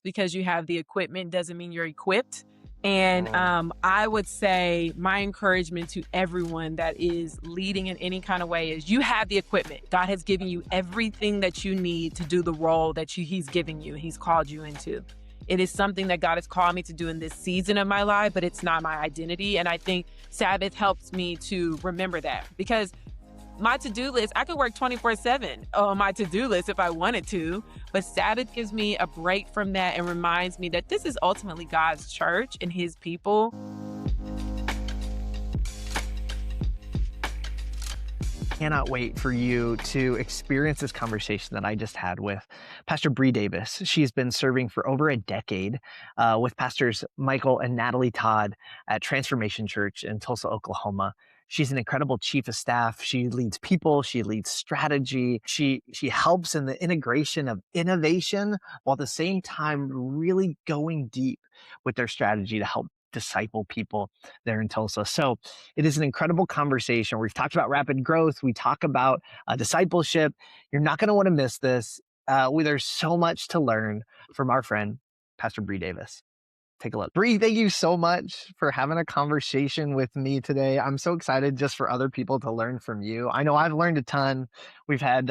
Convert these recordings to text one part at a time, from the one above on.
because you have the equipment doesn't mean you're equipped. And Mm. I would say my encouragement to everyone that is leading in any kind of way is you have the equipment. God has given you everything that you need to do the role that He's giving you, He's called you into. It is something that God has called me to do in this season of my life, but it's not my identity. And I think Sabbath helps me to remember that because my to-do list, I could work 24/7 on my to-do list if I wanted to, but Sabbath gives me a break from that and reminds me that this is ultimately God's church and His people. Cannot wait for you to experience this conversation that I just had with Pastor Brie Davis. She's been serving for over a decade with Pastors Michael and Natalie Todd at Transformation Church in Tulsa, Oklahoma. She's an incredible chief of staff. She leads people. She leads strategy. She helps in the integration of innovation while at the same time really going deep with their strategy to help disciple people there in Tulsa. So it is an incredible conversation. We've talked about rapid growth. We talk about discipleship. You're not going to want to miss this. There's so much to learn from our friend, Pastor Brie Davis. Take a look. Brie, thank you so much for having a conversation with me today. I'm so excited just for other people to learn from you. I know I've learned a ton. We've had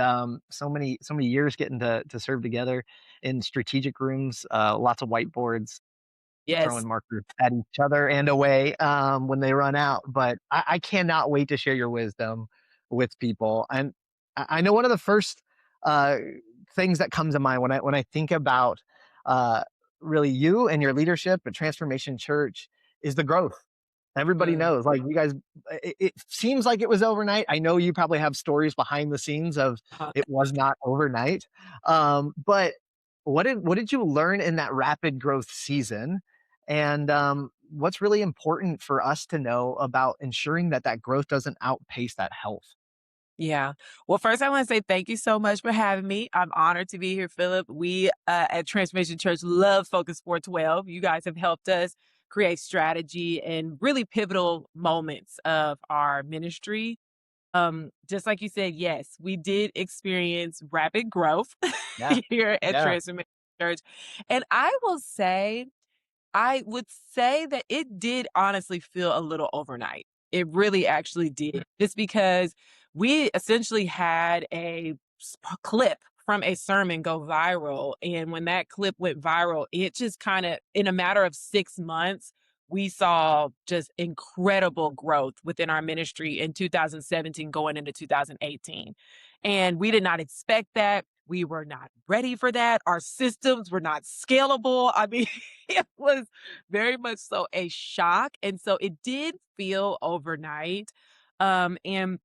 so many years getting to serve together in strategic rooms, lots of whiteboards, Yes. throwing markers at each other and away when they run out. But I cannot wait to share your wisdom with people. And I know one of the first uh, things that comes to mind when I think about uh, really you and your leadership at Transformation Church is the growth. Everybody Mm. knows, like you guys, it seems like it was overnight. I know you probably have stories behind the scenes of Uh, it was not overnight. But what did you learn in that rapid growth season? And what's really important for us to know about ensuring that that growth doesn't outpace that health? Yeah. Well, first, I want to say thank you so much for having me. I'm honored to be here, Philip. We at Transformation Church love Focus 412. You guys have helped us create strategy and really pivotal moments of our ministry. Just like you said, yes, we did experience rapid growth Yeah, here at yeah. Transformation Church. And I would say that it did honestly feel a little overnight. It really actually did. Just because we essentially had a clip from a sermon go viral. And when that clip went viral, it just kind of, in a matter of 6 months, we saw just incredible growth within our ministry in 2017 going into 2018. And we did not expect that. We were not ready for that. Our systems were not scalable. I mean, it was very much so a shock. And so it did feel overnight. And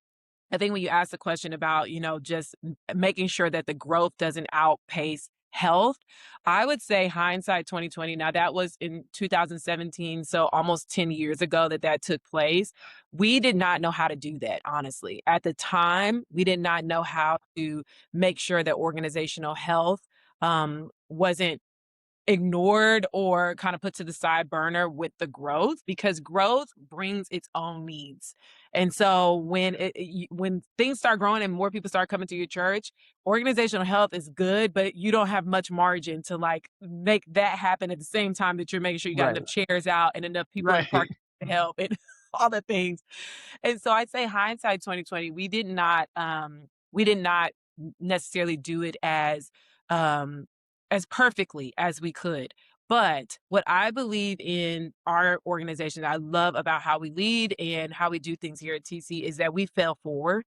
I think when you ask the question about, just making sure that the growth doesn't outpace health, I would say hindsight 2020. Now that was in 2017, so almost 10 years ago that took place. We did not know how to do that, honestly. At the time, we did not know how to make sure that organizational health wasn't ignored or kind of put to the side burner with the growth because growth brings its own needs. And so when things start growing and more people start coming to your church, organizational health is good, but you don't have much margin to like make that happen at the same time that you're making sure you got Right, enough chairs out and enough people in the right. park to help and all the things. And so I'd say hindsight 2020, we did not necessarily do it as perfectly as we could. But what I believe in our organization, that I love about how we lead and how we do things here at TC is that we fail forward.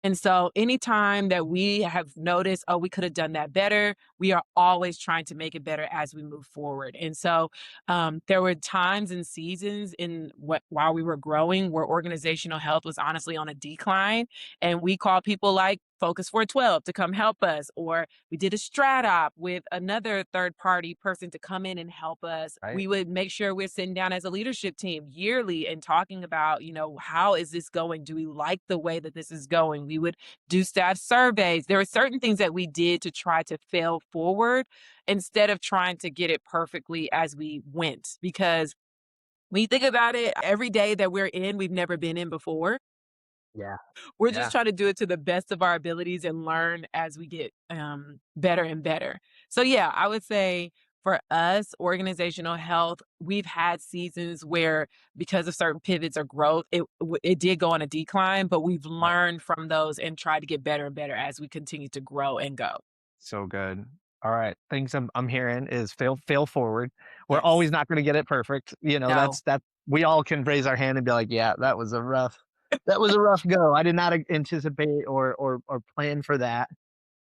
And so anytime that we have noticed, oh, we could have done that better, we are always trying to make it better as we move forward. And so there were times and seasons while we were growing where organizational health was honestly on a decline. And we called people like Focus 412 to come help us, or we did a strat op with another third party person to come in and help us. Right. We would make sure we're sitting down as a leadership team yearly and talking about, how is this going? Do we like the way that this is going? We would do staff surveys. There were certain things that we did to try to fail forward instead of trying to get it perfectly as we went. Because when you think about it, every day that we're in, we've never been in before. Yeah, We're just yeah. trying to do it to the best of our abilities and learn as we get better and better. So yeah, I would say for us, organizational health, we've had seasons where because of certain pivots or growth, it did go on a decline, but we've Right. learned from those and tried to get better and better as we continue to grow and go. So good. All right. Things I'm hearing is fail forward. We're always Yes. not going to get it perfect. You know, No. that we all can raise our hand and be like, yeah, that was a rough go. I did not anticipate or plan for that.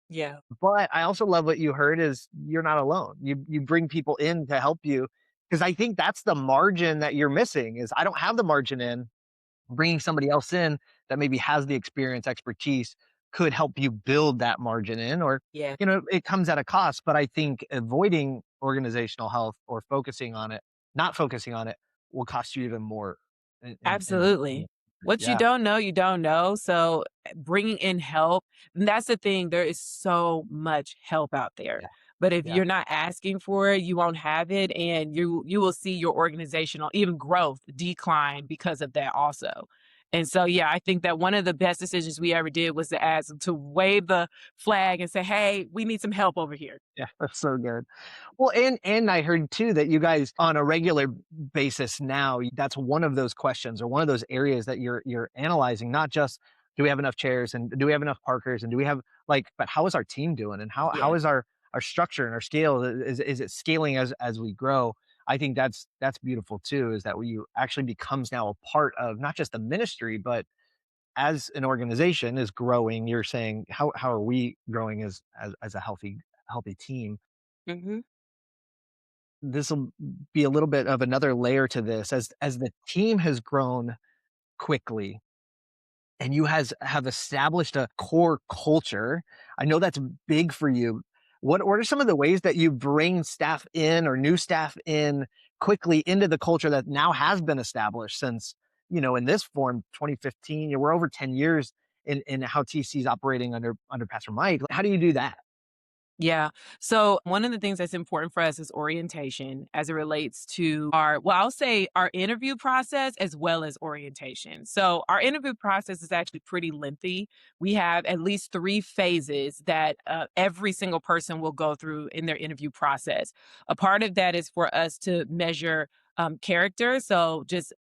Yeah. But I also love what you heard is you're not alone. You bring people in to help you because I think that's the margin that you're missing is I don't have the margin in bringing somebody else in that maybe has the experience, expertise could help you build that margin in, or, Yeah. it comes at a cost. But I think avoiding organizational health or focusing on it, not focusing on it will cost you even more. Absolutely. What Yeah. you don't know. So bringing in help, and that's the thing. There is so much help out there. Yeah. But if Yeah. you're not asking for it, you won't have it. And you will see your organizational, even growth decline because of that also. And so, yeah, I think that one of the best decisions we ever did was to wave the flag and say, hey, we need some help over here. Yeah. That's so good. Well, and I heard too that you guys on a regular basis now, that's one of those questions or one of those areas that you're analyzing, not just do we have enough chairs and do we have enough parkers and do we have but how is our team doing and how Yeah. is our structure and our scale is it scaling as we grow? I think that's beautiful too, is that you actually becomes now a part of not just the ministry, but as an organization is growing, you're saying how are we growing as a healthy team? Hmm. This will be a little bit of another layer to this as the team has grown quickly and you have established a core culture. I know that's big for you. What are some of the ways that you bring staff in or new staff in quickly into the culture that now has been established since, in this form, 2015, we're over 10 years in how TC is operating under Pastor Mike. How do you do that? Yeah. So one of the things that's important for us is orientation as it relates to I'll say our interview process as well as orientation. So our interview process is actually pretty lengthy. We have at least three phases that every single person will go through in their interview process. A part of that is for us to measure character. So just,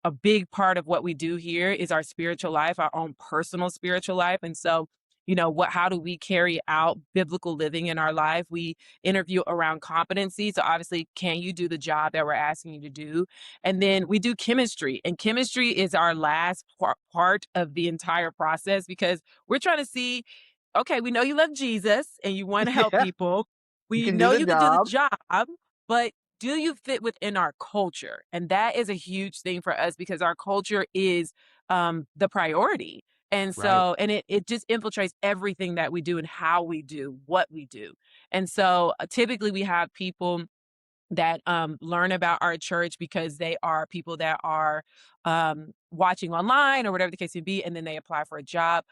a big part of what we do here is our spiritual life, our own personal spiritual life. And so how do we carry out biblical living in our life? We interview around competency. So obviously, can you do the job that we're asking you to do? And then we do chemistry, and chemistry is our last part of the entire process because we're trying to see, okay, we know you love Jesus and you want to help Yeah, people. you We can do know the you can do the job. job, but do you fit within our culture? And that is a huge thing for us because our culture is the priority. And Right. so, and it just infiltrates everything that we do and how we do what we do. And so, typically, we have people that learn about our church because they are people that are watching online or whatever the case may be, and then they apply for a job.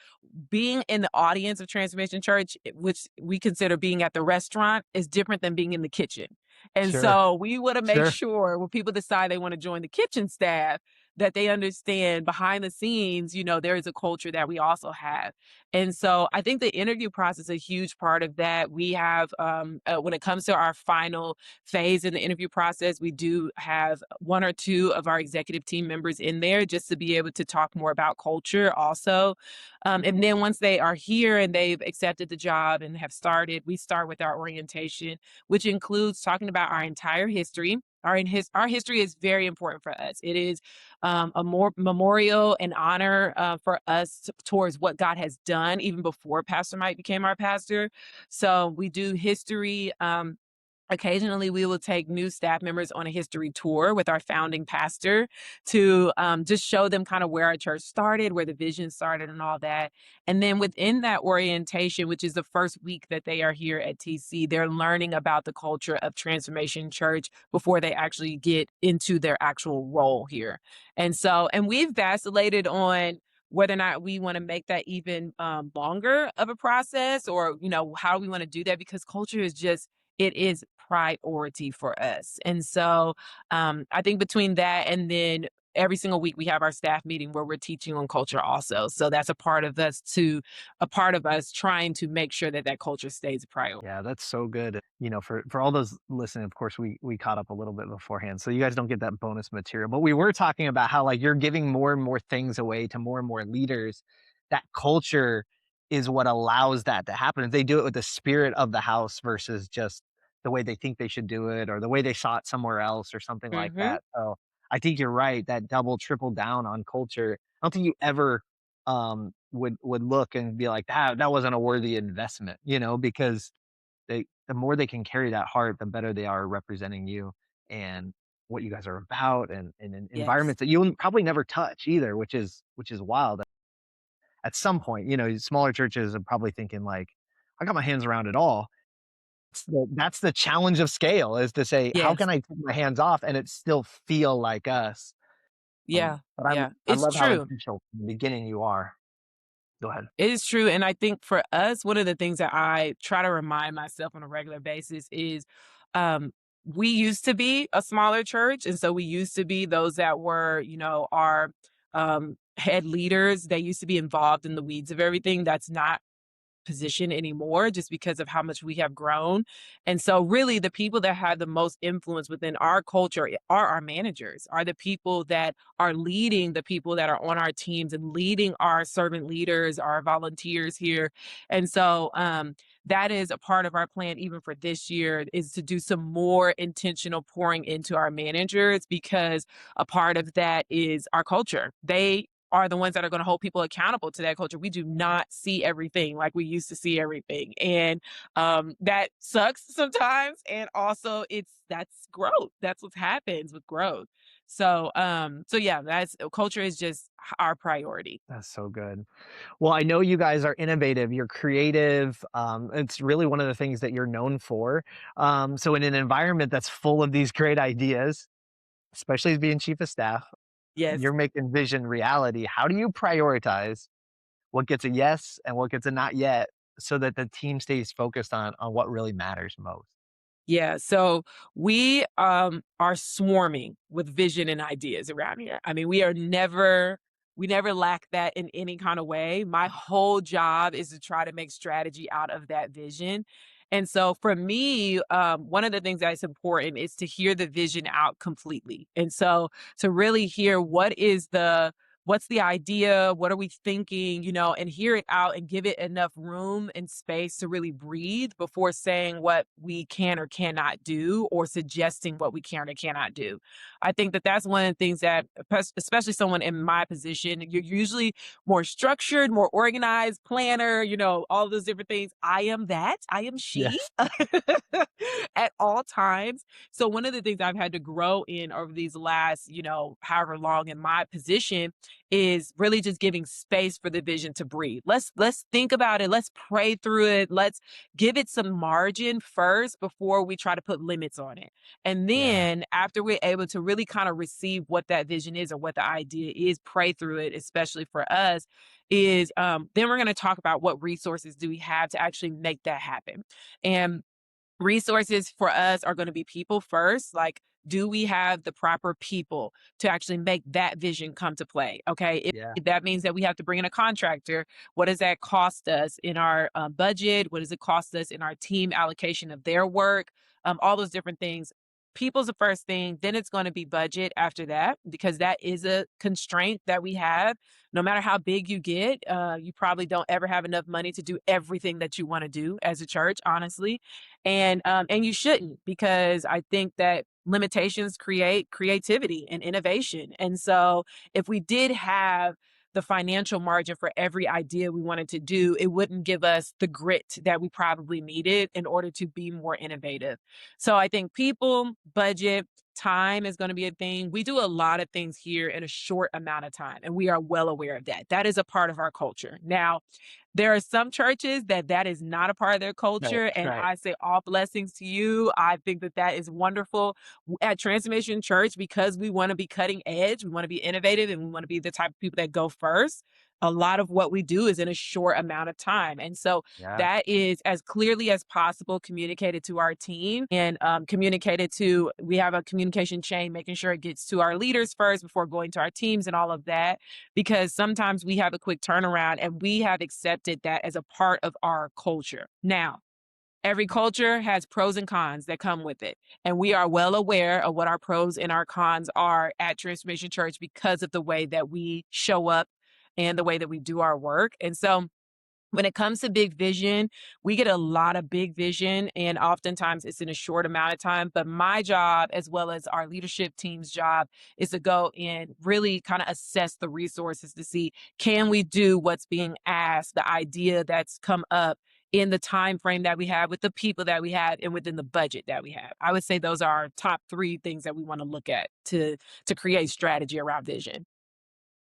Being in the audience of Transformation Church, which we consider being at the restaurant, is different than being in the kitchen. And Sure. so we want to make Sure. sure when people decide they want to join the kitchen staff, that they understand behind the scenes, there is a culture that we also have. And so I think the interview process is a huge part of that. We have, when it comes to our final phase in the interview process, we do have one or two of our executive team members in there just to be able to talk more about culture also. And then once they are here and they've accepted the job and have started, we start with our orientation, which includes talking about our entire history. Our history is very important for us. It is a more memorial and honor for us towards what God has done even before Pastor Mike became our pastor. So we do history. Occasionally, we will take new staff members on a history tour with our founding pastor to just show them kind of where our church started, where the vision started, and all that. And then within that orientation, which is the first week that they are here at TC, they're learning about the culture of Transformation Church before they actually get into their actual role here. And so, and we've vacillated on whether or not we want to make that even longer of a process or, how we want to do that because culture is just, it is priority for us. And so I think between that and then every single week we have our staff meeting where we're teaching on culture also. So that's a part of us trying to make sure that that culture stays a priority. Yeah, that's so good. For all those listening, of course, we caught up a little bit beforehand, so you guys don't get that bonus material. But we were talking about how like you're giving more and more things away to more and more leaders. That culture is what allows that to happen. They do it with the spirit of the house versus just the way they think they should do it or the way they saw it somewhere else or something like Hmm. that. So I think you're right. That double, triple down on culture. I don't think you ever would look and be like that wasn't a worthy investment, because the more they can carry that heart, the better they are representing you and what you guys are about and in Yes. environments that you'll probably never touch either, which is wild. At some point, smaller churches are probably thinking like, I got my hands around it all. That's the challenge of scale is to say, how Yes. can I take my hands off and it still feel like us? Yeah. But Yeah. I It's love how true. intentional from the beginning you are. Go ahead. It is true, and I think for us, one of the things that I try to remind myself on a regular basis is, um, we used to be a smaller church, and so we used to be those that were, our, head leaders. They used to be involved in the weeds of everything. That's not position anymore just because of how much we have grown. And so really the people that have the most influence within our culture are our managers, are the people that are leading the people that are on our teams and leading our servant leaders, our volunteers here. And so that is a part of our plan even for this year is to do some more intentional pouring into our managers because a part of that is our culture. They are the ones that are going to hold people accountable to that culture. We do not see everything like we used to see everything. And that sucks sometimes. And also that's growth. That's what happens with growth. So yeah, that's culture is just our priority. That's so good. Well, I know you guys are innovative, you're creative. It's really one of the things that you're known for. So, in an environment that's full of these great ideas, especially as being chief of staff, Yes. you're making vision reality. How do you prioritize what gets a yes and what gets a not yet so that the team stays focused on what really matters most? Yeah, so we are swarming with vision and ideas around here. I mean, we never lack that in any kind of way. My whole job is to try to make strategy out of that vision. And so for me, one of the things that's important is to hear the vision out completely. And so to really hear what's the idea? What are we thinking? And hear it out and give it enough room and space to really breathe before saying what we can or cannot do or suggesting what we can or cannot do. I think that that's one of the things that, especially someone in my position, you're usually more structured, more organized, planner, all those different things. I am that. I am she Yes. at all times. So one of the things I've had to grow in over these last, however long in my position is really just giving space for the vision to breathe. Let's think about it. Let's pray through it. Let's give it some margin first before we try to put limits on it. And Yeah. then after we're able to really kind of receive what that vision is or what the idea is, pray through it, especially for us, is then we're going to talk about what resources do we have to actually make that happen. And resources for us are going to be people first. Like, do we have the proper people to actually make that vision come to play? Okay. Yeah. If that means that we have to bring in a contractor, what does that cost us in our budget? What does it cost us in our team allocation of their work? All those different things. People's the first thing, then it's going to be budget after that, because that is a constraint that we have. No matter how big you get, you probably don't ever have enough money to do everything that you want to do as a church, honestly, and you shouldn't, because I think that limitations create creativity and innovation. And so if we did have the financial margin for every idea we wanted to do, it wouldn't give us the grit that we probably needed in order to be more innovative. So I think people, budget, time is going to be a thing. We do a lot of things here in a short amount of time, and we are well aware of that. That is a part of our culture. Now, there are some churches that is not a part of their Right. culture, and Right. I say all blessings to you. I think that that is wonderful. At Transformation Church, because we wanna be cutting edge, we wanna be innovative, and we wanna be the type of people that go first, a lot of what we do is in a short amount of time. And so Yeah. that is as clearly as possible communicated to our team and communicated to, we have a communication chain, making sure it gets to our leaders first before going to our teams and all of that. Because sometimes we have a quick turnaround and we have accepted that as a part of our culture. Now, every culture has pros and cons that come with it. And we are well aware of what our pros and our cons are at Transformation Church because of the way that we show up and the way that we do our work. And so when it comes to big vision, we get a lot of big vision, and oftentimes it's in a short amount of time. But my job, as well as our leadership team's job, is to go and really kind of assess the resources to see, can we do what's being asked, the idea that's come up in the time frame that we have, with the people that we have, and within the budget that we have. I would say those are our top three things that we want to look at to create strategy around vision.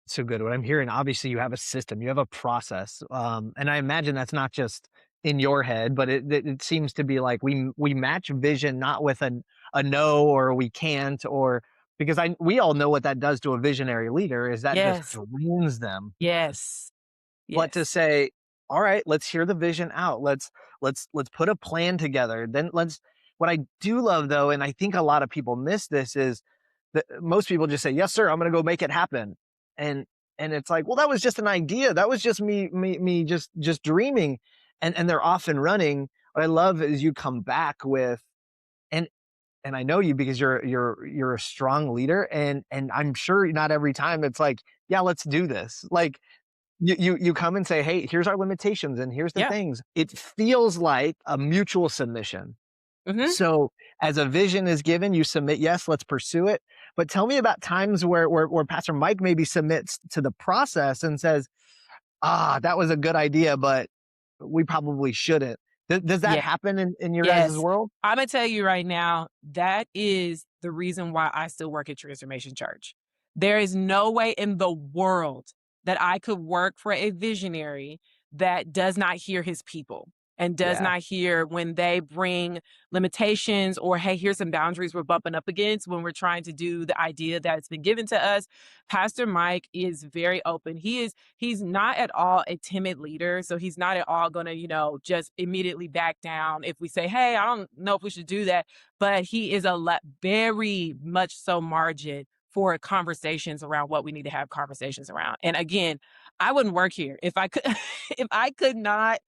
So good. What I'm hearing, obviously, you have a system, you have a process, and I imagine that's not just in your head, but it seems to be like we match vision not with a no or we can't or because I we all know what that does to a visionary leader is that just Yes, drains them. yes, But to yes. say, all right, let's hear the vision out. Let's put a plan together. Then let's what I do love though, and I think a lot of people miss this is that most people just say, yes, sir, I'm gonna go make it happen. And and it's like, well, that was just an idea. That was just me just dreaming. And they're off and running. What I love is you come back with and and I know you because you're a strong leader and I'm sure not every time it's like, yeah, let's do this. Like you come and say, "Hey, here's our limitations and here's the Yeah. things." It feels like a mutual submission. Mhm. So, as a vision is given, you submit, "Yes, let's pursue it." But tell me about times where Pastor Mike maybe submits to the process and says, "Ah, that was a good idea, but we probably shouldn't." Does that Yeah. happen in your guys' Yes. world? Imma tell you right now, that is the reason why I still work at Transformation Church. There is no way in the world that I could work for a visionary that does not hear his people and does Yeah, not hear when they bring limitations or, "Hey, here's some boundaries we're bumping up against when we're trying to do the idea that's been given to us." Pastor Mike is very open. He's not at all a timid leader, so he's not at all gonna, just immediately back down if we say, "Hey, I don't know if we should do that." But he is a lot, very much so, margin for conversations around what we need to have conversations around. And again, I wouldn't work here if I could if I could not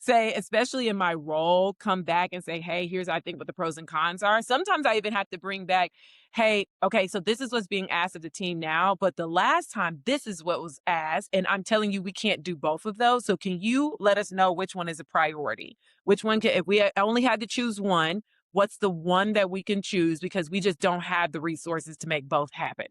say, especially in my role, come back and say, "Hey, here's I think what the pros and cons are." Sometimes I even have to bring back, "Hey, okay, so this is what's being asked of the team now, but the last time this is what was asked, and I'm telling you we can't do both of those. So can you let us know which one is a priority? Which one can, if we only had to choose one, what's the one that we can choose because we just don't have the resources to make both happen?"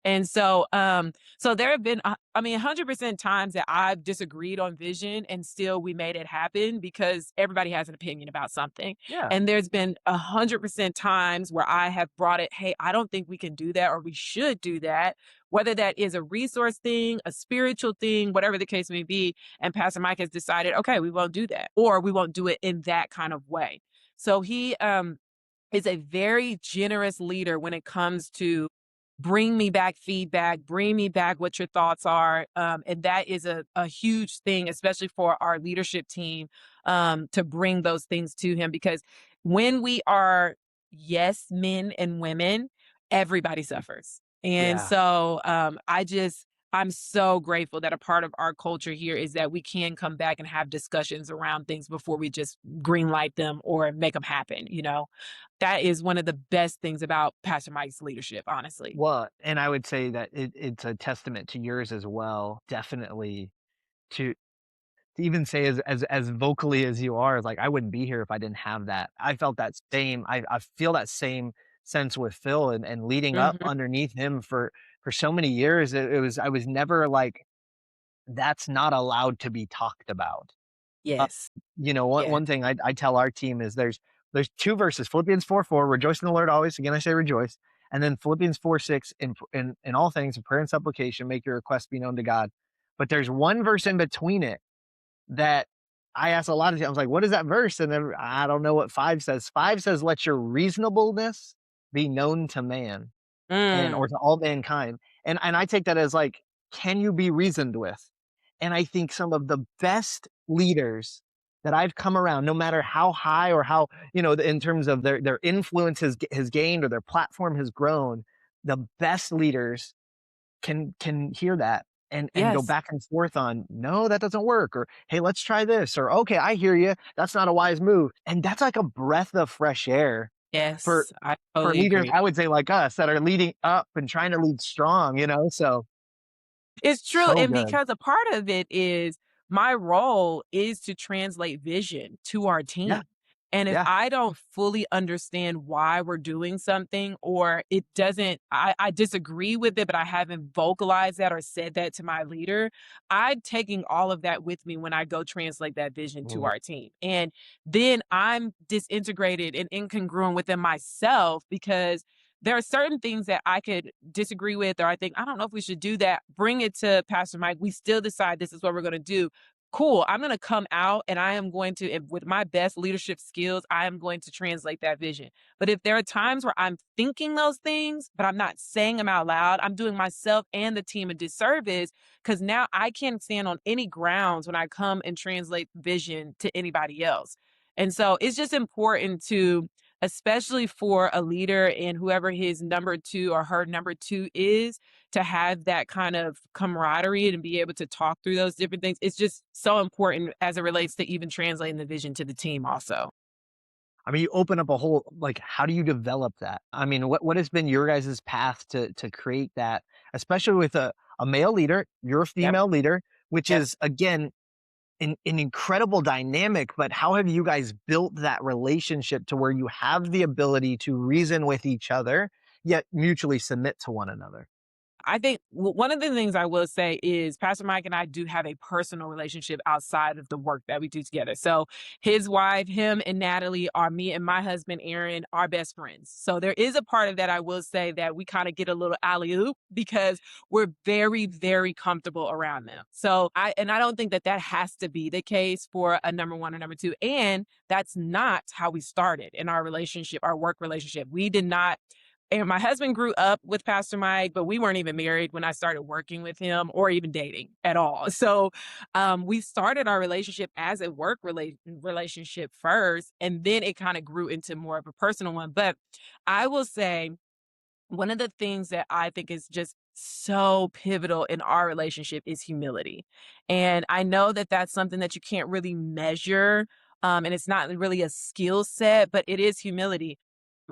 And so there have been, I mean, 100% times that I've disagreed on vision and still we made it happen because everybody has an opinion about something. yeah, And there's been 100% times where I have brought it, "Hey, I don't think we can do that or we should do that," whether that is a resource thing, a spiritual thing, whatever the case may be. And Pastor Mike has decided, okay, we won't do that or we won't do it in that kind of way. So he is a very generous leader when it comes to bring me back feedback, bring me back what your thoughts are. And that is a huge thing, especially for our leadership team, to bring those things to him. Because when we are yes men and women, everybody suffers. And yeah. so I'm so grateful that a part of our culture here is that we can come back and have discussions around things before we just green light them or make them happen. That is one of the best things about Pastor Mike's leadership, honestly. Well, and I would say that it's a testament to yours as well, definitely to even say as vocally as you are, like, I wouldn't be here if I didn't have that. I felt that same I feel that same sense with Phil and leading up Mhm. underneath him for so many years, it was I was never like, "That's not allowed to be talked about." Uh, Yes. Yeah. one thing I tell our team is there's 2 verses, Philippians 4:4, "Rejoice in the Lord always." Again, I say rejoice. And then Philippians 4:6, in all things, in prayer and supplication, make your requests be known to God. But there's one verse in between it that I ask a lot of times, like, "What is that verse?" And then I don't know what 5 says. 5 says, "Let your reasonableness be known to man and or Mm. to all mankind." And I take that as, like, can you be reasoned with? And I think some of the best leaders that I've come around, no matter how high or how, in terms of their influence has gained or their platform has grown, the best leaders can hear that and go Yes. back and forth on, no, that doesn't work, or hey, let's try this, or okay, I hear you. That's not a wise move. And that's like a breath of fresh air for Yes. I for totally leaders, agree. I would say, like us, that are leading up and trying to lead strong. So It's true, so and good. because a part of it is my role is to translate vision to our Yeah, team. And if yeah. I don't fully understand why we're doing something or it doesn't I disagree with it, but I haven't vocalized that or said that to my leader, I'm taking all of that with me when I go translate that vision to Mm. our team. And then I'm disintegrated and incongruent within myself because there are certain things that I could disagree with, or I think, I don't know if we should do that. Bring it to Pastor Mike. We still decide this is what we're going to do. Cool. I'm going to come out and I am going to, with my best leadership skills, I am going to translate that vision. But if there are times where I'm thinking those things, but I'm not saying them out loud, I'm doing myself and the team a disservice because now I can't stand on any grounds when I come and translate vision to anybody else. And so it's just important to, especially for a leader and whoever his number two or her number two is, to have that kind of camaraderie and be able to talk through those different things. It's just so important as it relates to even translating the vision to the team also. I mean, you open up a whole, like, how do you develop that? I mean, what has been your guys' path to create that, especially with a male leader, you're a Yep. female leader, which Yep. is again an incredible dynamic, but how have you guys built that relationship to where you have the ability to reason with each other, yet mutually submit to one another? I think one of the things I will say is Pastor Mike and I do have a personal relationship outside of the work that we do together. So his wife, him and Natalie are me and my husband, Aaron, are best friends. So there is a part of that I will say that we kind of get a little alley oop because we're very, very comfortable around them. I don't think that that has to be the case for a number one or number two. And that's not how we started in our relationship, our work relationship. We did not, and my husband grew up with Pastor Mike, but we weren't even married when I started working with him or even dating at all. So we started our relationship as a relationship first, and then it kind of grew into more of a personal one. But I will say one of the things that I think is just so pivotal in our relationship is humility. And I know that that's something that you can't really measure. And it's not really a skill set, but it is humility.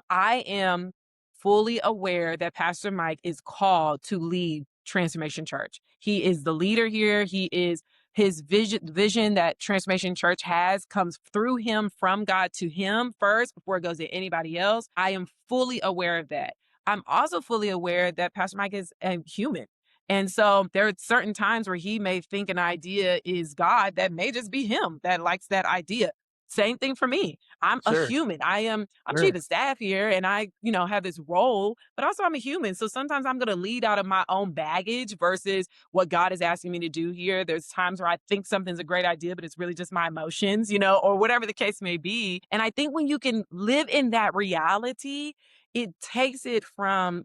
I am fully aware that Pastor Mike is called to lead Transformation Church. He is the leader here. He is his vision that Transformation Church has comes through him from God to him first before it goes to anybody else. I am fully aware of that. I'm also fully aware that Pastor Mike is a human. And so there are certain times where he may think an idea is God that may just be him that likes that idea. Same thing for me. I'm a Sure, human. I'm chief sure. of staff here and I, have this role, but also I'm a human. So sometimes I'm going to lead out of my own baggage versus what God is asking me to do here. There's times where I think something's a great idea, but it's really just my emotions, or whatever the case may be. And I think when you can live in that reality, it takes it from,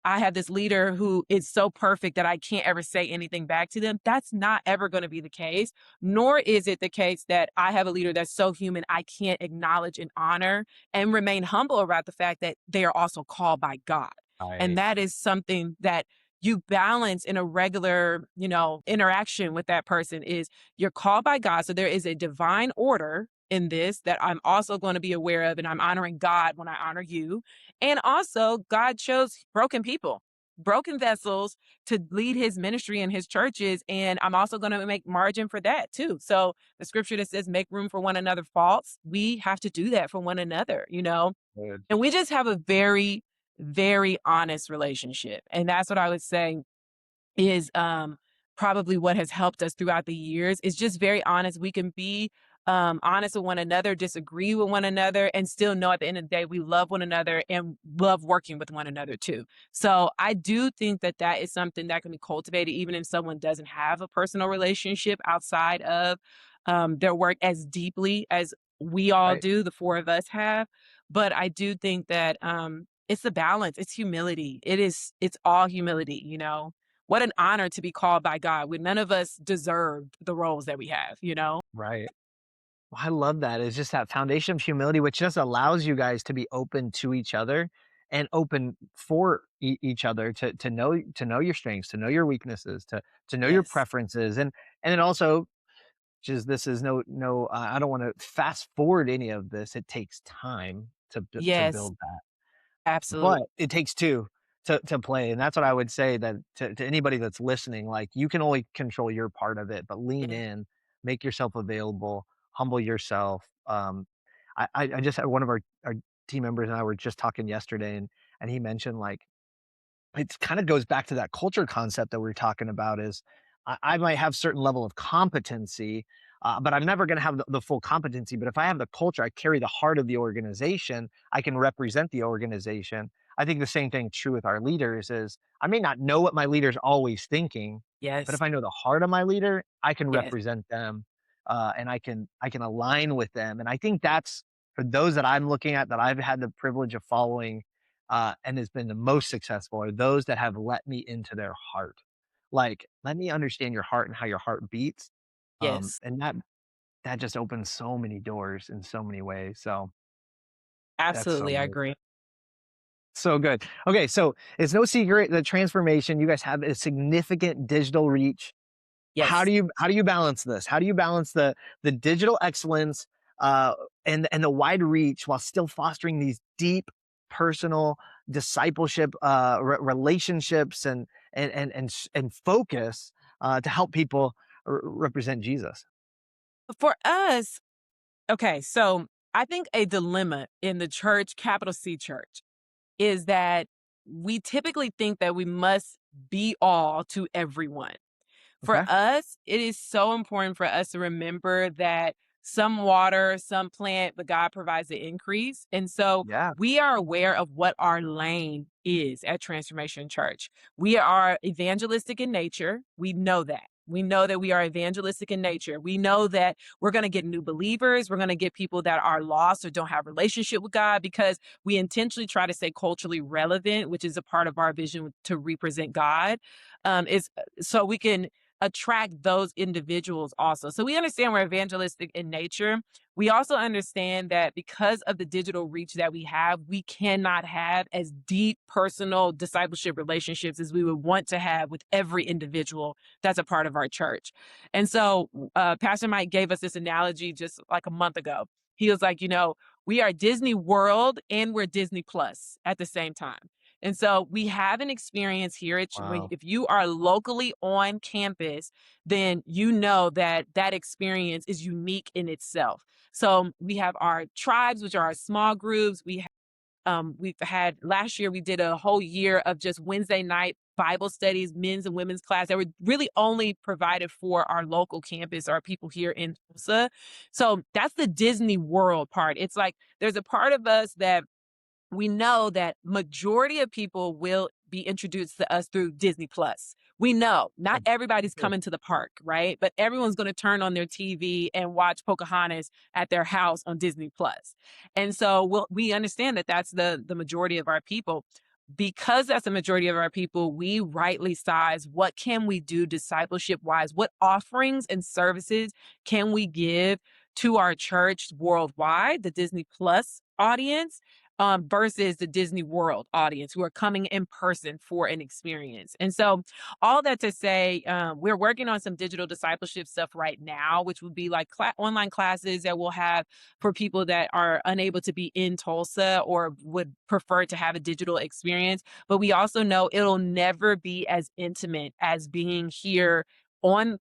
I have this leader who is so perfect that I can't ever say anything back to them. That's not ever going to be the case, nor is it the case that I have a leader that's so human I can't acknowledge and honor and remain humble about the fact that they are also called by God. And Right. that is something that you balance in a regular, interaction with that person is you're called by God. So there is a divine order in this that I'm also going to be aware of and I'm honoring God when I honor you. And also God chose broken people, broken vessels to lead his ministry and his churches. And I'm also going to make margin for that too. So the scripture that says make room for one another faults, we have to do that for one another. Good. And we just have a very, very honest relationship. And that's what I would say is probably what has helped us throughout the years is just very honest. We can be honest with one another, disagree with one another, and still know at the end of the day we love one another and love working with one another too. So I do think that that is something that can be cultivated even if someone doesn't have a personal relationship outside of their work as deeply as we all Right. do, the four of us have. But I do think that it's the balance, it's humility. It's all humility. what an honor to be called by God when none of us deserved the roles that we have, you know? Right. Well, I love that. It's just that foundation of humility, which just allows you guys to be open to each other and open for each other to know your strengths, to know your weaknesses, to know your Yes. preferences, and then also just this is I don't want to fast forward any of this. It takes time to Yes, build that. absolutely. But it takes 2 to play, and that's what I would say that to anybody that's listening, like, you can only control your part of it, but lean Yeah. in, make yourself available, humble yourself. I just had one of our team members and I were just talking yesterday, and he mentioned, like, it kind of goes back to that culture concept that we are talking about is I might have certain level of competency, but I'm never going to have the full competency. But if I have the culture, I carry the heart of the organization. I can represent the organization. I think the same thing true with our leaders is I may not know what my leader's always thinking, but Yes. if I know the heart of my leader, I can Yes. represent them, and I can align with them. And I think that's for those that I'm looking at that I've had the privilege of following and has been the most successful are those that have let me into their heart. Like, let me understand your heart and how your heart beats. Yes. And that just opens so many doors in so many ways. So that's so Absolutely, I good. agree. So good. Okay, so it's no secret that transformation, you guys have a significant digital reach. Yes. How do you balance this? How do you balance the digital excellence uh, and the wide reach while still fostering these deep personal discipleship relationships and focus to help people represent Jesus? For us, okay, so I think a dilemma in the church, capital C church, is that we typically think that we must be all to everyone. For Okay. us, it is so important for us to remember that some water, some plant, but God provides the increase. And so Yeah. we are aware of what our lane is at Transformation Church. We are evangelistic in nature. We know that. We know that we are evangelistic in nature. We know that we're going to get new believers. We're going to get people that are lost or don't have relationship with God because we intentionally try to stay culturally relevant, which is a part of our vision to represent God. Is so we can attract those individuals also. So we understand we're evangelistic in nature. We also understand that because of the digital reach that we have, we cannot have as deep personal discipleship relationships as we would want to have with every individual that's a part of our church. And so Pastor Mike gave us this analogy just like a month ago. He was like, we are Disney World and we're Disney Plus at the same time. And so we have an experience here. Wow. If you are locally on campus, then you know that that experience is unique in itself. So we have our tribes, which are our small groups. We've had last year we did a whole year of just Wednesday night Bible studies, men's and women's class that were really only provided for our local campus or people here in Tulsa. So that's the Disney World part. It's like there's a part of us that we know that majority of people will be introduced to us through Disney Plus. We know not Good. everybody's Good. coming to the park, right? But everyone's going to turn on their TV and watch Pocahontas at their house on Disney Plus. And so we understand that that's the majority of our people. Because that's the majority of our people, we rightly size what can we do discipleship wise? What offerings and services can we give to our church worldwide, the Disney Plus audience? Versus the Disney World audience who are coming in person for an experience. And so, all that to say, we're working on some digital discipleship stuff right now, which would be like online classes that we'll have for people that are unable to be in Tulsa or would prefer to have a digital experience. But we also know it'll never be as intimate as being here on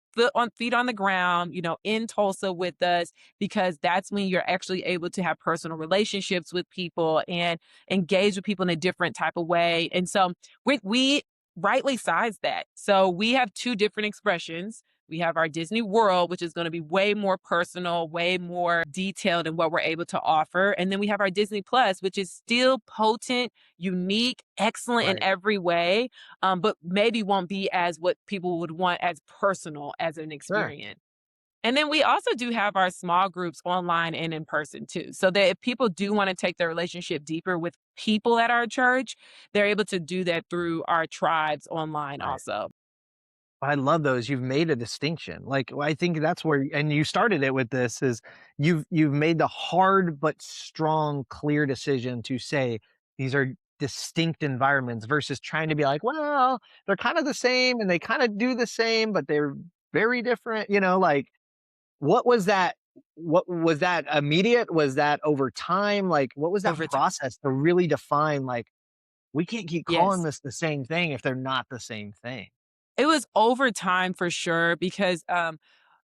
feet on the ground, in Tulsa with us, because that's when you're actually able to have personal relationships with people and engage with people in a different type of way. And so we rightly size that. So we have two different expressions. We have our Disney World, which is going to be way more personal, way more detailed in what we're able to offer. And then we have our Disney Plus, which is still potent, unique, excellent in Right. every way, but maybe won't be as what people would want as personal as an Sure. experience. And then we also do have our small groups online and in person too. So that if people do want to take their relationship deeper with people at our church, they're able to do that through our tribes online Right. also. I love those. You've made a distinction. Like, well, I think that's where, and you started it with this, is you've made the hard but strong, clear decision to say these are distinct environments versus trying to be like, well, they're kind of the same and they kind of do the same, but they're very different. Like, what was that? What was that immediate? Was that over time? Like, what was that over time. process to really define, like, we can't keep calling Yes. this the same thing if they're not the same thing? It was over time for sure because,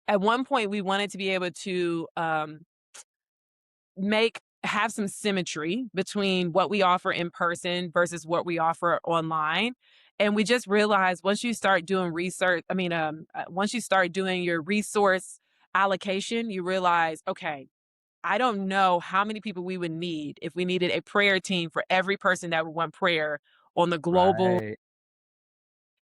at one point we wanted to be able to, have some symmetry between what we offer in person versus what we offer online. And we just realized once you start doing research, once you start doing your resource allocation, you realize, okay, I don't know how many people we would need if we needed a prayer team for every person that would want prayer on the global Right.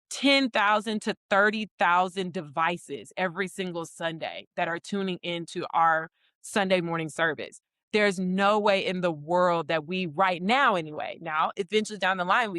10,000 to 30,000 devices every single Sunday that are tuning into our Sunday morning service. There's no way in the world that we right now anyway. Now, eventually down the line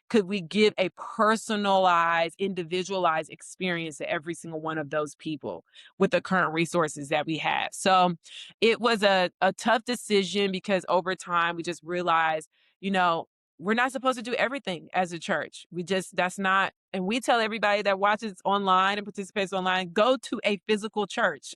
could we give a personalized, individualized experience to every single one of those people with the current resources that we have. So, it was a tough decision because over time we just realized, you know, we're not supposed to do everything as a church. We just that's not and we tell everybody that watches online and participates online, go to a physical church.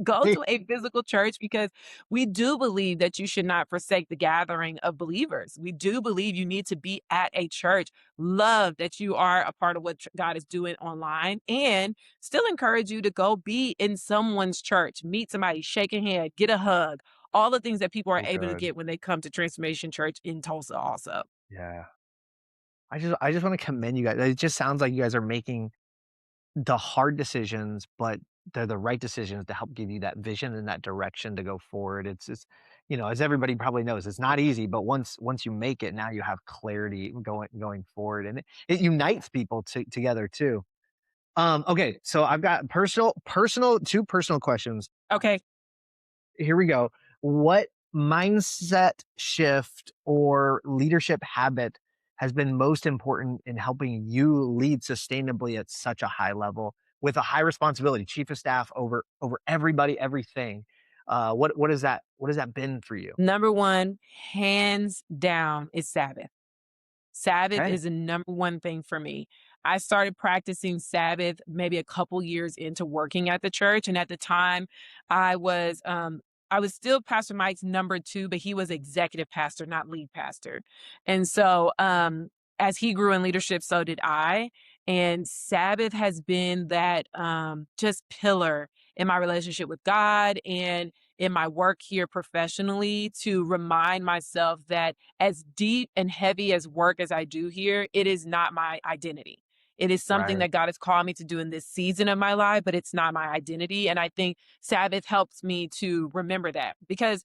Go to a physical church because we do believe that you should not forsake the gathering of believers. We do believe you need to be at a church. Love that you are a part of what God is doing online and still encourage you to go be in someone's church, meet somebody, shake a hand, get a hug, all the things that people are Oh, able to good. get when they come to Transformation Church in Tulsa also. Yeah. I just wanna commend you guys. It just sounds like you guys are making the hard decisions, but they're the right decisions to help give you that vision and that direction to go forward. As everybody probably knows, it's not easy, but once you make it, now you have clarity going forward, and it unites people together too. Okay, so I've got personal 2 personal questions. Okay. Here we go. What mindset shift or leadership habit has been most important in helping you lead sustainably at such a high level with a high responsibility, chief of staff over everybody, everything? What has that been for you? Number 1, hands down, is Sabbath. Sabbath Okay. is the number one thing for me. I started practicing Sabbath maybe a couple years into working at the church, and at the time, I was, um, I was still Pastor Mike's number 2, but he was executive pastor, not lead pastor. And so, as he grew in leadership, so did I. And Sabbath has been that just pillar in my relationship with God and in my work here professionally to remind myself that as deep and heavy as work as I do here, it is not my identity. It is something Right. that God has called me to do in this season of my life, but it's not my identity. And I think Sabbath helps me to remember that because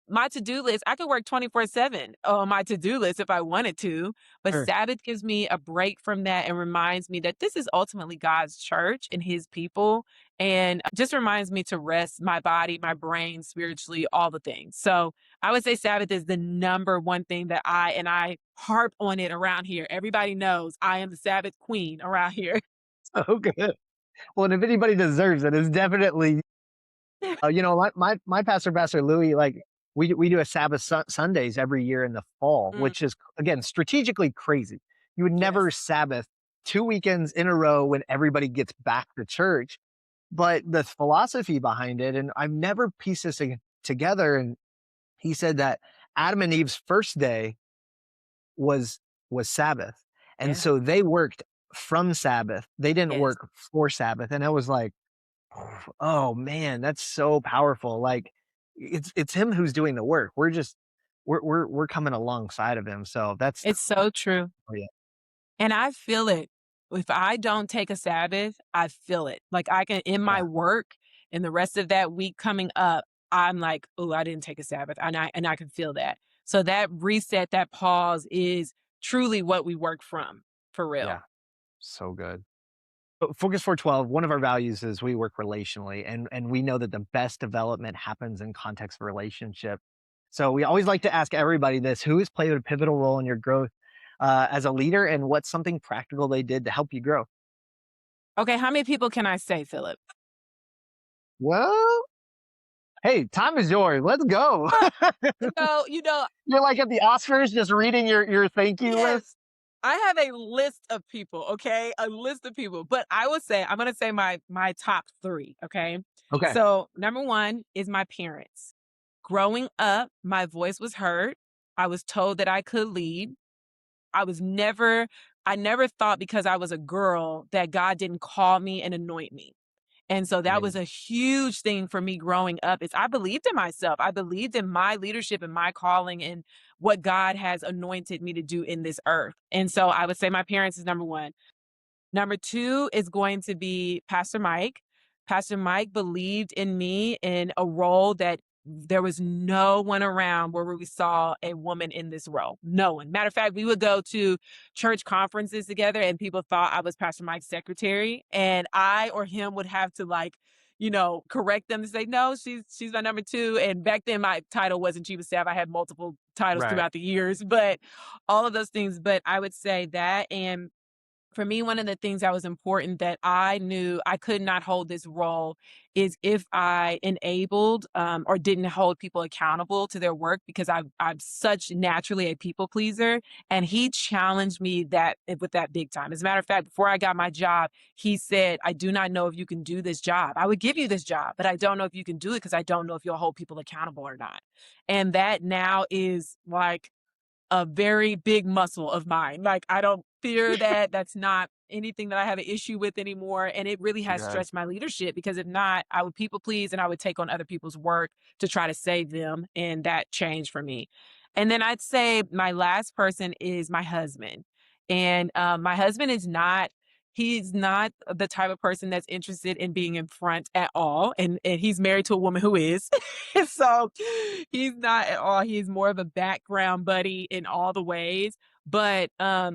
my to-do list, I could work 24/7 on my to-do list if I wanted to, but Sure. Sabbath gives me a break from that and reminds me that this is ultimately God's church and his people, and just reminds me to rest my body, my brain, spiritually, all the things. So, I would say Sabbath is the number one thing that I harp on it around here. Everybody knows I am the Sabbath queen around here. So good. Well, and if anybody deserves it, it's definitely my pastor, Pastor Louis, like, we do a Sabbath Sundays every year in the fall, Mm, which is, again, strategically crazy. You would never yes. Sabbath 2 weekends in a row when everybody gets back to church, but the philosophy behind it, and I've never pieced this together, and he said that Adam and Eve's first day was was Sabbath, and Yeah. so they worked from Sabbath. They didn't Yes. work for Sabbath, and I was like, oh man, that's so powerful. Like, it's him who's doing the work. We're coming alongside of him. So that's It's so true. oh yeah, And I feel it. If I don't take a Sabbath, I feel it. Like I can in yeah, my work and the rest of that week coming up, I'm like, "Oh, I didn't take a Sabbath." And I can feel that. So that reset, that pause is truly what we work from, for yeah, real. so good. But Focus 412, one of our values is we work relationally, and we know that the best development happens in context of relationship. So we always like to ask everybody this: who has played a pivotal role in your growth as a leader, and what's something practical they did to help you grow? Okay, how many people can I say, Philip? Well, hey, time is yours. Let's go. You know, You're like at the Oscars, just reading your thank you list. yes. I have a list of people, okay? A list of people, but I would say I'm gonna say my top 3, okay? Okay. So, number 1 is my parents. Growing up, my voice was heard. I was told that I could lead. I was never I never thought because I was a girl that God didn't call me and anoint me. And so that was Amazing. a huge thing for me growing up is I believed in myself. I believed in my leadership and my calling and what God has anointed me to do in this earth. And so I would say my parents is number 1. Number 2 is going to be Pastor Mike. Pastor Mike believed in me in a role that there was no one around where we saw a woman in this role. No one. Matter of fact, we would go to church conferences together and people thought I was Pastor Mike's secretary. And I or him would have to correct them to say, no, she's my number 2. And back then my title wasn't chief of staff. I had multiple titles Right. throughout the years, but all of those things. But I would say that. And for me, one of the things that was important that I knew I could not hold this role is if I enabled or didn't hold people accountable to their work because I'm such naturally a people pleaser. And he challenged me with that big time. As a matter of fact, before I got my job, he said, I do not know if you can do this job. I would give you this job, but I don't know if you can do it because I don't know if you'll hold people accountable or not. And that now is like a very big muscle of mine. Like, I don't fear that. That's not anything that I have an issue with anymore. And it really has Good. stretched my leadership because if not, I would people please and I would take on other people's work to try to save them. And that changed for me. And then I'd say my last person is my husband. And my husband he's not the type of person that's interested in being in front at all. And he's married to a woman who is. So he's not at all. He's more of a background buddy in all the ways. But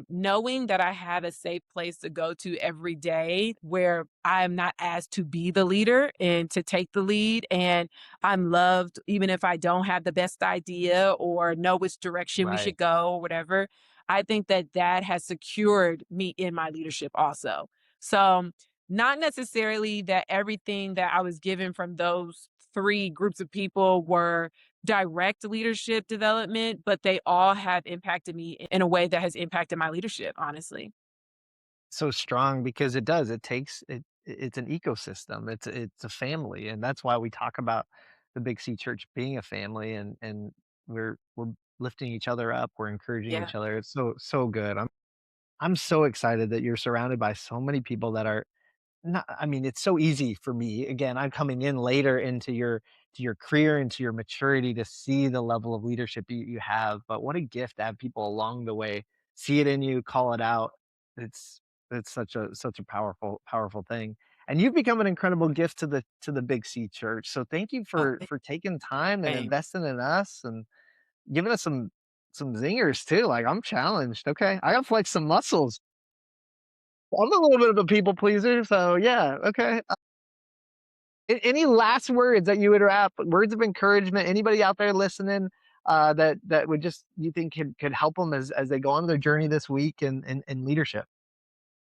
knowing that I have a safe place to go to every day where I'm not asked to be the leader and to take the lead, and I'm loved, even if I don't have the best idea or know which direction we Right. should go or whatever, I think that that has secured me in my leadership also. So, not necessarily that everything that I was given from those 3 groups of people were direct leadership development, but they all have impacted me in a way that has impacted my leadership, honestly. So strong because it does. It takes it. It's an ecosystem. It's a family, and that's why we talk about the Big C Church being a family, and we're lifting each other up. We're encouraging Yeah. each other. It's so good. I'm so excited that you're surrounded by so many people that are not. I mean, it's so easy for me. Again, I'm coming in later into your career, into your maturity to see the level of leadership you have. But what a gift to have people along the way see it in you, call it out. It's it's such a powerful thing. And you've become an incredible gift to the Big C Church. So thank you Oh, for taking time and thanks. investing in us and giving us some zingers too. Like I'm challenged. Okay, I gotta flex some muscles. I'm a little bit of a people pleaser, so yeah. Okay. Any last words that you would wrap, words of encouragement, anybody out there listening, that would just you think could help them as they go on their journey this week in leadership?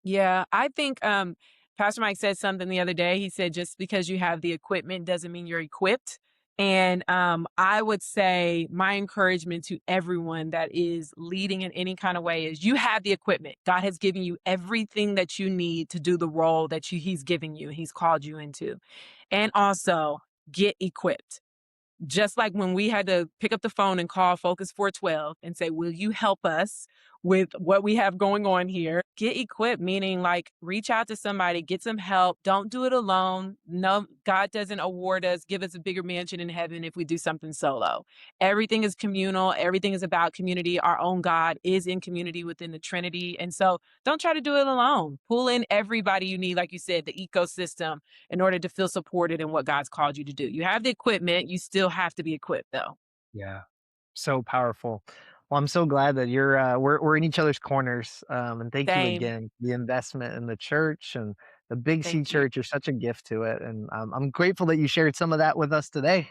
Yeah, I think Pastor Mike said something the other day. He said just because you have the equipment doesn't mean you're equipped. And I would say my encouragement to everyone that is leading in any kind of way is you have the equipment. God has given you everything that you need to do the role that He's given you, He's called you into. And also get equipped. Just like when we had to pick up the phone and call Focus 412 and say, will you help us with what we have going on here? Get equipped, meaning like reach out to somebody, get some help. Don't do it alone. No, God doesn't award us, give us a bigger mansion in heaven if we do something solo. Everything is communal, everything is about community. Our own God is in community within the Trinity. And so don't try to do it alone. Pull in everybody you need, like you said, the ecosystem in order to feel supported in what God's called you to do. You have the equipment, you still have to be equipped though. Yeah. So powerful. Well, I'm so glad that we're in each other's corners. And thank you Same. again for the investment in the church and the Big C Thank you. Church. You're such a gift to it, and I'm grateful that you shared some of that with us today.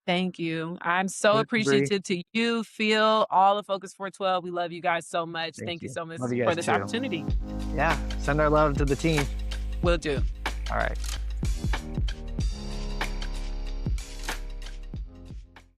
Thank you. I'm so Thank you, Bree. appreciative to you, Phil, all of Focus 412. We love you guys so much. Thank Thank you you. so much Love you for guys this too. opportunity. Yeah. Send our love to the team. Will do. All right.